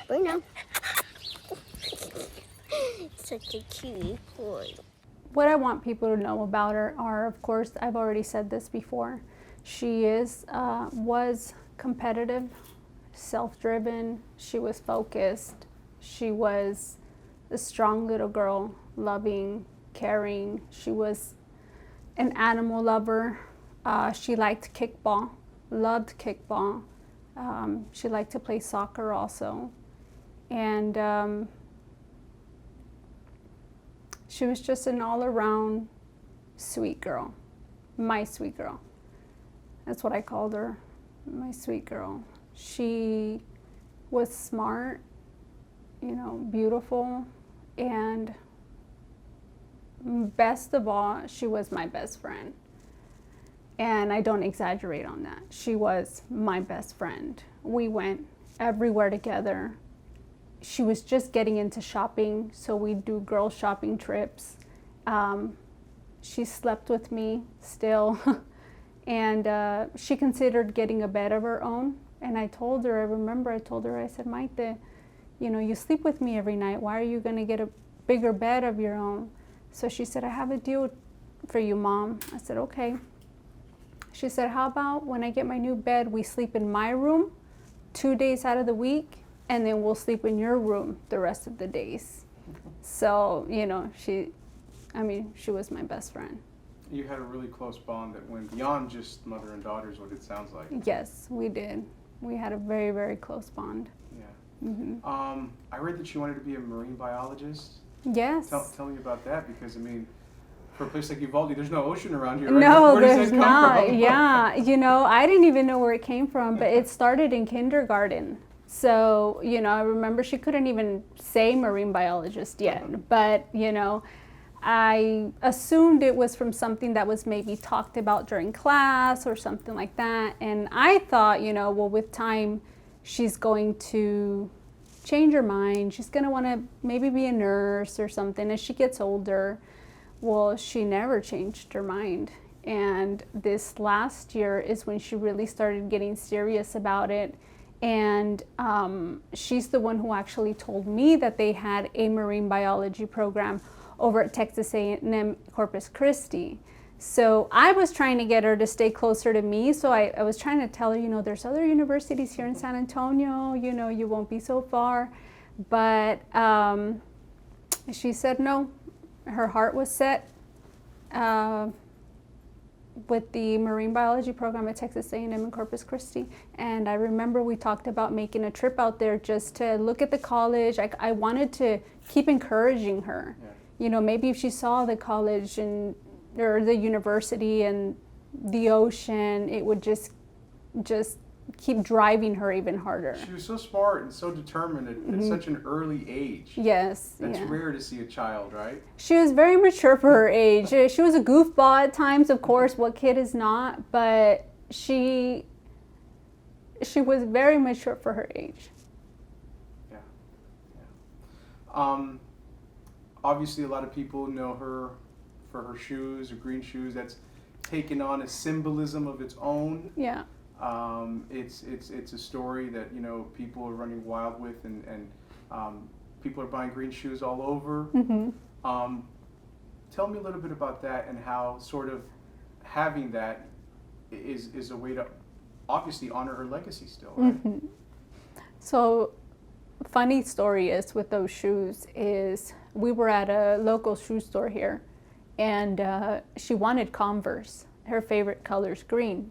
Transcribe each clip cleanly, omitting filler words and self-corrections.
Bruno. Such a cute boy. What I want people to know about her are, of course, I've already said this before. She was competitive, self-driven. She was focused. She was a strong little girl, loving, caring. She was an animal lover. She liked kickball, loved kickball. She liked to play soccer also. And she was just an all-around sweet girl, my sweet girl. That's what I called her, my sweet girl. She was smart, you know, beautiful, and best of all, she was my best friend. And I don't exaggerate on that. She was my best friend. We went everywhere together. She was just getting into shopping, so we'd do girl shopping trips. She slept with me still, and she considered getting a bed of her own. And I told her, I said, Maite, you know, you sleep with me every night. Why are you going to get a bigger bed of your own? So she said, I have a deal for you, Mom. I said, okay. She said, how about when I get my new bed, we sleep in my room 2 days out of the week, and then we'll sleep in your room the rest of the days. So, you know, she was my best friend. You had a really close bond that went beyond just mother and daughter is what it sounds like. Yes, we did. We had a very, very close bond. Yeah. Mm-hmm. I read that you wanted to be a marine biologist. Yes. Tell me about that, because, I mean, for a place like Uvalde, there's no ocean around here, right? No, Where does there's that come not. from? Yeah, you know, I didn't even know where it came from, but it started in kindergarten. So, you know, I remember she couldn't even say marine biologist yet, but, you know, I assumed it was from something that was maybe talked about during class or something like that. And I thought, you know, well, with time, she's going to change her mind. She's going to want to maybe be a nurse or something as she gets older. Well, she never changed her mind. And this last year is when she really started getting serious about it. And she's the one who actually told me that they had a marine biology program over at Texas A&M Corpus Christi. So I was trying to get her to stay closer to me. So I was trying to tell her, you know, there's other universities here in San Antonio, you know, you won't be so far. But she said no. Her heart was set with the marine biology program at Texas A&M in Corpus Christi. And I remember we talked about making a trip out there just to look at the college. I wanted to keep encouraging her. Yeah. You know, maybe if she saw the college and or the university and the ocean, it would just keep driving her even harder. She was so smart and so determined at such an early age. Yes. That's rare to see a child, right? She was very mature for her age. She was a goofball at times, of course. What kid is not? But she was very mature for her age. Yeah. Yeah. Obviously, a lot of people know her for her shoes, her green shoes. That's taken on a symbolism of its own. Yeah. It's a story that, you know, people are running wild with, and people are buying green shoes all over. Mm-hmm. Tell me a little bit about that and how sort of having that is a way to obviously honor her legacy still, right? Mm-hmm. So, funny story is with those shoes is we were at a local shoe store here, and she wanted Converse. Her favorite color is green.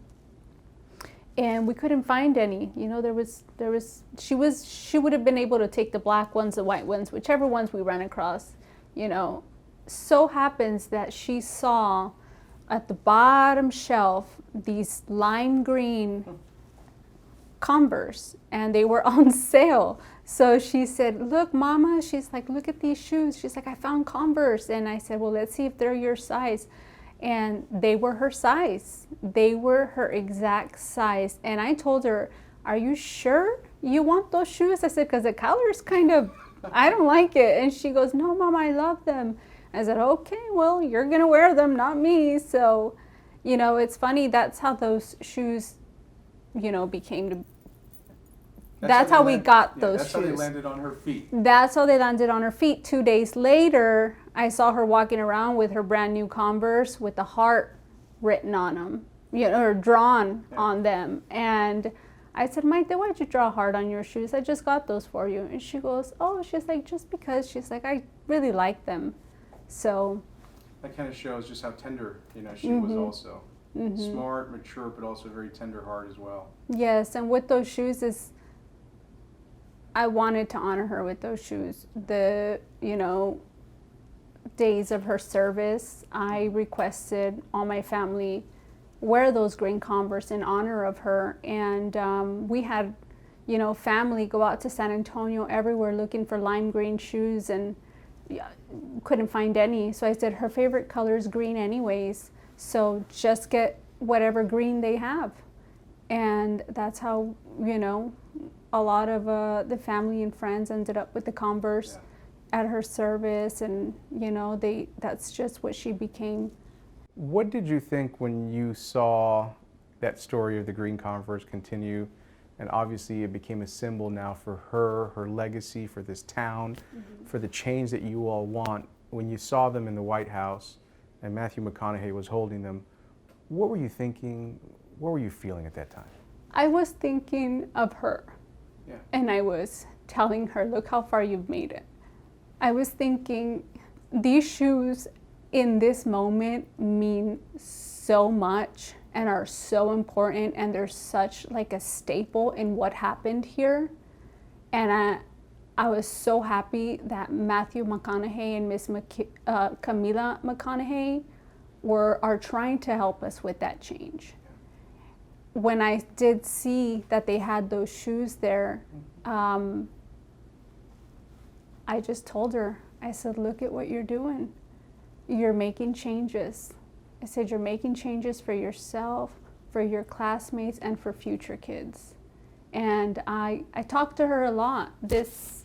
And we couldn't find any. You know, she would have been able to take the black ones, the white ones, whichever ones we ran across, you know. So happens that she saw at the bottom shelf these lime green Converse, and they were on sale. So she said, look, Mama, she's like, look at these shoes. She's like, I found Converse. And I said, well, let's see if they're your size. And they were her size. They were her exact size. And I told her, are you sure you want those shoes? I said, because the color is kind of, I don't like it. And she goes, no, Mom, I love them. I said, okay, well, you're going to wear them, not me. So, you know, it's funny. That's how those shoes, you know, became That's how we got those that's shoes. That's how they landed on her feet. That's how they landed on her feet. 2 days later, I saw her walking around with her brand new Converse with a heart written on them, or drawn on them. And I said, Maite, why'd you draw a heart on your shoes? I just got those for you. And she goes, oh, she's like, just because. She's like, I really like them. So that kind of shows just how tender, she was also. Smart, mature, but also very tender heart as well. Yes, and with those shoes I wanted to honor her with those shoes. The, days of her service, I requested all my family wear those green Converse in honor of her. And we had, family go out to San Antonio everywhere looking for lime green shoes and couldn't find any. So I said, her favorite color is green anyways. So just get whatever green they have. And that's how, a lot of the family and friends ended up with the Converse at her service. And, that's just what she became. What did you think when you saw that story of the green Converse continue? And obviously it became a symbol now for her legacy, for this town, for the change that you all want. When you saw them in the White House and Matthew McConaughey was holding them, what were you thinking? What were you feeling at that time? I was thinking of her. Yeah. And I was telling her, look how far you've made it. I was thinking, these shoes in this moment mean so much and are so important, and they're such like a staple in what happened here. And I was so happy that Matthew McConaughey and Miss Camila McConaughey are trying to help us with that change. When I did see that they had those shoes there, I just told her, I said, look at what you're doing. You're making changes. I said, you're making changes for yourself, for your classmates, and for future kids. And I talked to her a lot. This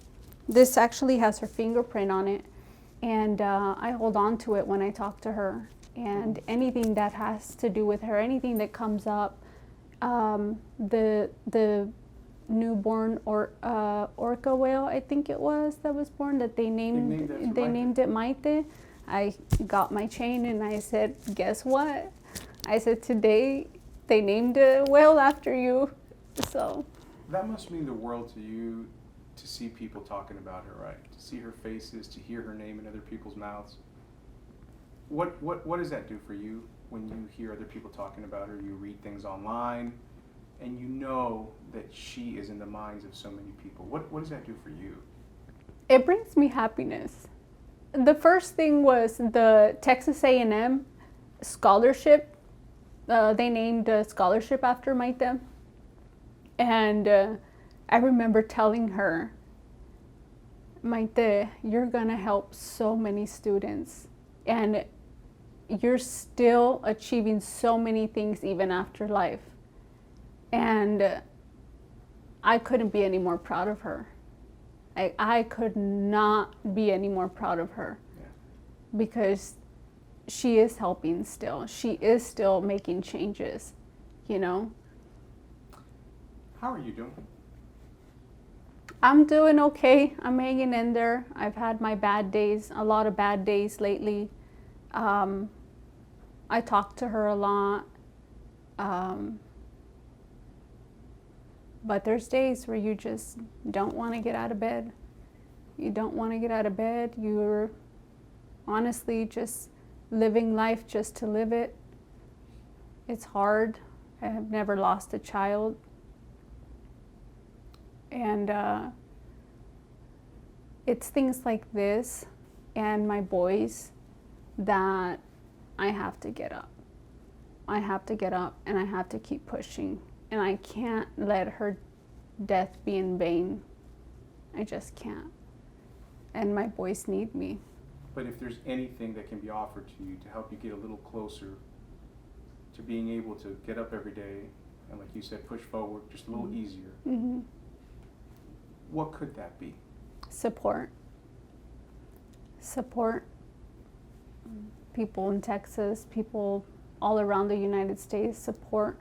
actually has her fingerprint on it. And I hold on to it when I talk to her. And anything that has to do with her, anything that comes up, the newborn orca whale, I think it was, that was born, that they named it Maite. I got my chain and I said, guess what? I said, today they named a whale after you. So that must mean the world to you, to see people talking about her, right? To see her faces, to hear her name in other people's mouths. What does that do for you when you hear other people talking about her? You read things online and you know that she is in the minds of so many people. What does that do for you? It brings me happiness. The first thing was the Texas A&M scholarship. They named a scholarship after Maite. And I remember telling her, Maite, you're gonna help so many students. And you're still achieving so many things even after life. And I couldn't be any more proud of her. I could not be any more proud of her, because she is helping still. She is still making changes, How are you doing? I'm doing okay. I'm hanging in there. I've had my bad days, a lot of bad days lately. I talk to her a lot. But there's days where you just don't want to get out of bed. You don't want to get out of bed. You're honestly just living life just to live it. It's hard. I have never lost a child. And it's things like this and my boys that I have to get up. I have to get up and I have to keep pushing. And I can't let her death be in vain. I just can't. And my boys need me. But if there's anything that can be offered to you to help you get a little closer to being able to get up every day and, like you said, push forward just a little easier, what could that be? Support. Support. People in Texas, people all around the United States, support,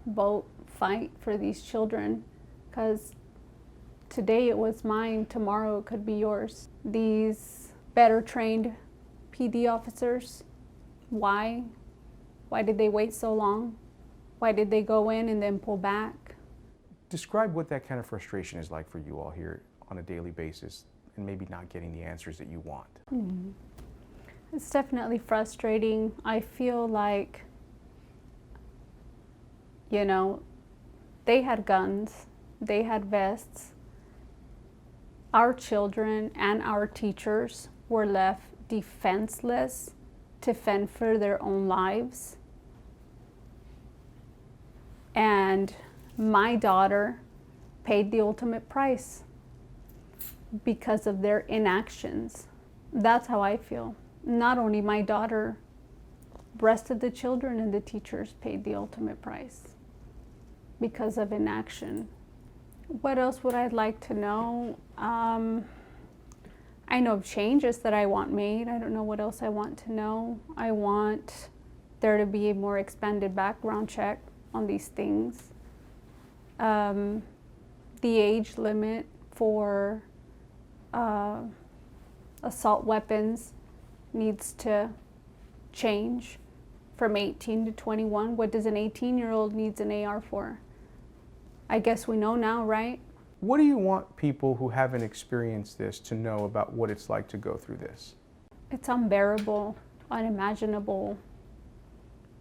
vote, fight for these children, because Today it was mine, tomorrow it could be yours. These better trained PD officers, why? Why did they wait so long? Why did they go in and then pull back? Describe what that kind of frustration is like for you all here on a daily basis and maybe not getting the answers that you want. Mm-hmm. It's definitely frustrating. I feel like, you know, they had guns, they had vests. Our children and our teachers were left defenseless to fend for their own lives. And my daughter paid the ultimate price because of their inactions. That's how I feel. Not only my daughter, the rest of the children and the teachers paid the ultimate price because of inaction. What else would I like to know? I know changes that I want made. I don't know what else I want to know. I want there to be a more expanded background check on these things. The age limit for assault weapons needs to change from 18 to 21. What does an 18-year-old needs an AR for? I guess we know now, right? What do you want people who haven't experienced this to know about what it's like to go through this? It's unbearable, unimaginable,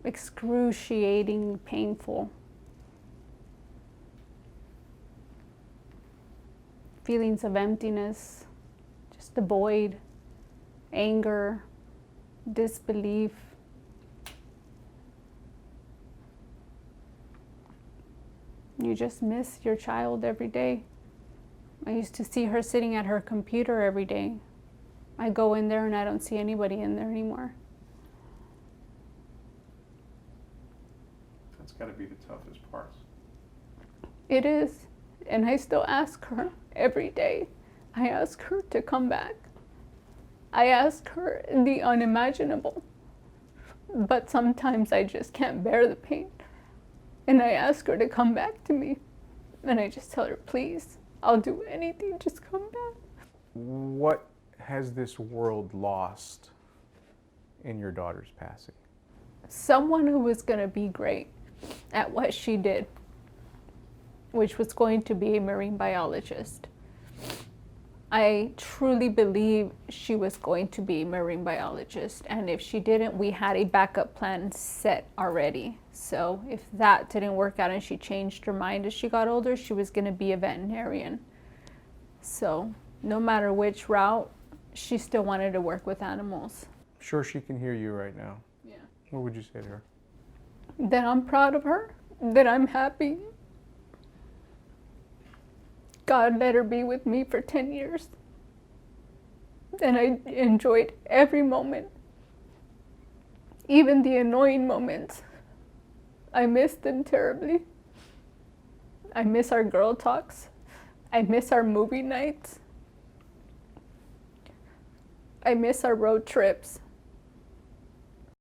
excruciating, painful. Feelings of emptiness, just a void, anger, disbelief. You just miss your child every day. I used to see her sitting at her computer every day. I go in there and I don't see anybody in there anymore. That's got to be the toughest parts. It is. And I still ask her every day. I ask her to come back. I ask her the unimaginable. But sometimes I just can't bear the pain. And I ask her to come back to me. And I just tell her, please, I'll do anything, just come back. What has this world lost in your daughter's passing? Someone who was going to be great at what she did, which was going to be a marine biologist. I truly believe she was going to be a marine biologist, and if she didn't, we had a backup plan set already. So if that didn't work out and she changed her mind as she got older, she was going to be a veterinarian. So no matter which route, she still wanted to work with animals. I'm sure she can hear you right now. Yeah. What would you say to her? That I'm proud of her, that I'm happy. God let her be with me for 10 years. And I enjoyed every moment, even the annoying moments. I miss them terribly. I miss our girl talks. I miss our movie nights. I miss our road trips.